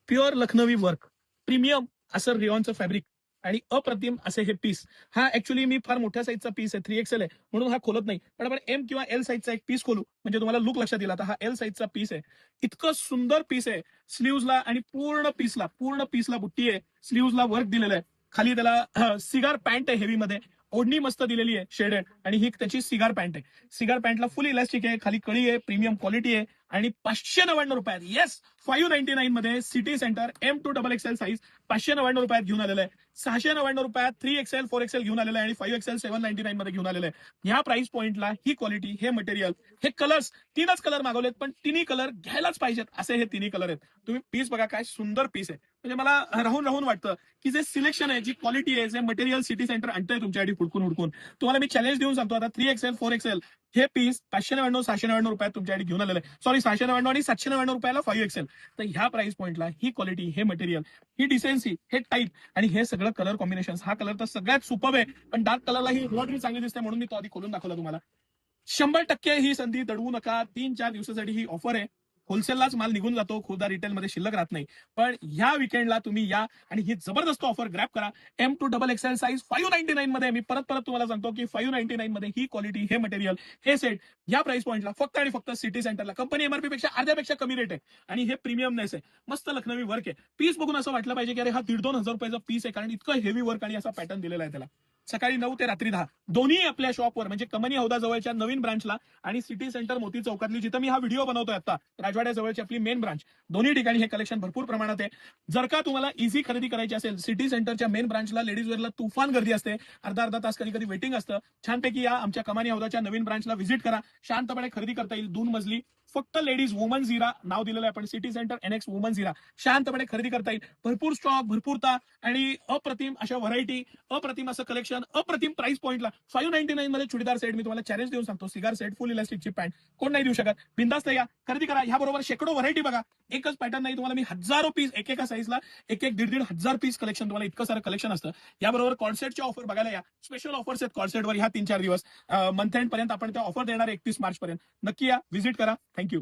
Pure Lucknowi work, premium असं रेयॉनचं fabric आणि अप्रतिम असे हे पीस. हा ऍक्च्युली मी फार मोठ्या साईजचा पीस आहे, 3XL आहे म्हणून हा खोलत नाही. पण आपण एम किंवा एल साईजचा एक पीस खोलू म्हणजे तुम्हाला लुक लक्षात येईल. आता हा एल साईजचा पीस आहे. इतकं सुंदर पीस आहे. स्लीव्हजला आणि पूर्ण पीसला बुट्टी आहे. स्लीव्हजला वर्क दिलेलं आहे. खाली त्याला सिगार पॅन्ट आहे हेवीमध्ये. ओढणी मस्त दिलेली आहे शेडेड आणि ही त्याची सिगार पॅन्ट आहे. सिगार पॅन्टला फुल इलास्टिक आहे, खाली कळी आहे, प्रीमियम क्वालिटी आहे आणि 599 रुपयात. येस, 599 मध्ये सिटी सेंटर M2XXL साईज 599 रुपयात घेऊन आलेलं आहे. 699 रुपयात 3XL 4XL घेऊन आलेलं आहे आणि 5XL 799 मध्ये घेऊन आलेलं आहे. ह्या प्राइस पॉइंटला ही क्वालिटी, हे मटेरियल, हे कलर्स, 3च कलर मागवलेत पण तिन्ही कलर घ्यायलाच पाहिजेत असे हे तिन्ही कलर आहेत. तुम्ही पीस बघा, काय सुंदर पीस आहे. म्हणजे मला राहून राहून वाटतं की जे सिलेक्शन आहे, जी क्वालिटी आहे, जे मटेरियल सिटी सेंटर आणतंय तुमच्यासाठी हुडकून हुडकून, तुम्हाला मी चॅलेंज देऊन सांगतो. आता 3XL 4XL हे पीस 599 699 रुपयात तुमच्यासाठी घेऊन आलेलं आहे. सॉरी, 699 आणि 799 रुपयाला 5XL. तर ह्या प्राइस पॉइंटला ही क्वालिटी, हे मटेरियल, ही डिसेन्सी, हे टाईप आणि हे सगळं कलर कॉम्बिनेशन, हा कलर तर सगळ्यात सुपर आहे. पण डार्क कलरला ही लॉटरी चांगली दिसते म्हणून मी तो आधी खोलून दाखवला तुम्हाला. 100% ही संधी दडवू नका. 3-4 दिवसासाठी ही ऑफर आहे. होलसेललाच माल निघून जातो, खुदा रिटेलमध्ये शिल्लक राहत नाही. पण ह्या विकेंडला तुम्ही या आणि ही जबरदस्त ऑफर ग्रॅब करा. M2XXL साईज 599 मध्ये. मी परत तुम्हाला सांगतो की 599 मध्ये ही क्वालिटी, हे मटेरियल, हे सेट या प्राइस पॉइंटला फक्त आणि फक्त सिटी सेंटरला. कंपनी एमआरपी पेक्षा अर्ध्यापेक्षा कमी रेट आहे आणि हे प्रीमियमनेस आहे. मस्त लखनवी वर्क आहे. पीस बघून असं वाटलं पाहिजे की अरे हा 1,500-2,000 रुपयाचा पीस आहे, कारण इतकं हेवी वर्क आणि असा पॅटर्न दिलेला आहे त्याला. सकाळी 9 ते रात्री 10 दोन्ही आपल्या शॉपवर, म्हणजे कमनी हौदा जवळच्या नवीन ब्रांचला आणि सिटी सेंटर मोती चौकातली, जिथं मी हा व्हिडिओ बनवतोय आता, राजवाड्या जवळची आपली मेन ब्रांच, दोन्ही ठिकाणी हे कलेक्शन भरपूर प्रमाणात आहे. जर का तुम्हाला इझी खरेदी करायची असेल, सिटी सेंटरच्या मेन ब्रांचला लेडीज वेअरला तुफान गर्दी असते. अर्धा तास कधी कधी वेटिंग असतं. छानपैकी या आमच्या कमानी हौदाच्या नवीन ब्रांचला व्हिजिट करा. शांतपणे खरेदी करता येईल. 2 मजली, फक्त लेडीज, वुमन झिरा नाव दिलेलं आहे आपण, सिटी सेंटर NX वुमन झिरा. शांतपणे खरेदी करता येईल. भरपूर स्टॉक, भरपूरता आणि अप्रतिम अशा व्हरायटी, अप्रतिम असं कलेक्शन, अप्रतिम प्राइस पॉइंटला. 599 मध्ये चुडीदार सेट, मी तुम्हाला चॅलेंज देऊन सांगतो. सिगार सेट, फुल इलास्टिकची पॅन्ट, कोण नाही देऊ शकत. बिंदास्त या, खरेदी करा. ह्याबरोबर शेकडो व्हरायटी बघा. एकच पॅटर्न नाही, तुम्हाला मी हजारो पीस, एकेका साईजला 1-1, 1,500 पीस कलेक्शन, तुम्हाला इतकं सारं कलेक्शन असतं. याबरोबर कॉन्सेटच्या ऑफर बघायला या. स्पेशल ऑफर्स आहेत कॉन्सेटवर ह्या 3-4 दिवस. मंथ एंड पर्यंत आपण त्या ऑफर देणार 31 मार्च पर्यंत. नक्की या, व्हिजिट करा. थँक्यू.